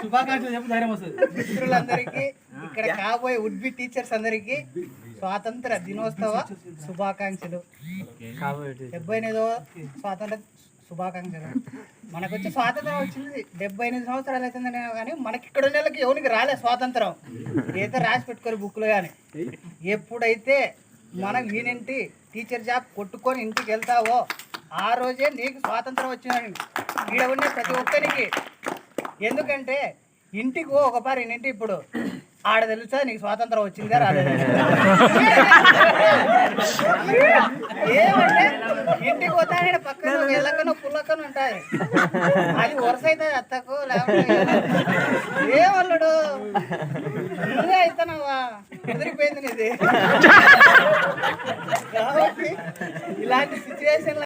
శుభాకాంక్షలు చెప్పు, ధైర్యం వస్తుంది. మిత్రులందరికీ, ఇక్కడ కాబోయే వుడ్ బి టీచర్స్ అందరికీ స్వాతంత్ర దినోత్సవ శుభాకాంక్షలు. 78వ స్వాతంత్ర శుభాకాంక్షలు. మనకు వచ్చి స్వాతంత్రం వచ్చింది 78 సంవత్సరాలు అవుతుందని కానీ మనకి ఇక్కడ ఉన్న వాళ్ళకి ఎవరికి రాలే స్వాతంత్రం. ఏదో రాసి పెట్టుకొని బుక్లో కానీ ఎప్పుడైతే మనం ఈయనింటి టీచర్ జాబ్ కొట్టుకొని ఇంటికి వెళ్తావో ఆ రోజే నీకు స్వాతంత్రం వచ్చిందని ఇక్కడ ఉన్న ప్రతి ఒక్కరికి. ఎందుకంటే ఇంటికి ఒక పారి ఇంటి ఇప్పుడు ఆడ తెలుసా నీకు స్వాతంత్రం వచ్చిందా రాలేదు. ఏమంటే ఇంటికి పోతానే పక్కన ఎల్లకనో పుల్లకనో ఉంటాయి, అది వరుస అవుతుంది అత్తకు. లేకపోతే ఏమల్లుడు నువ్వే అవుతున్నావా, కుదిరిపోయింది నీది. కాబట్టి ఇలాంటి సిచ్యువేషన్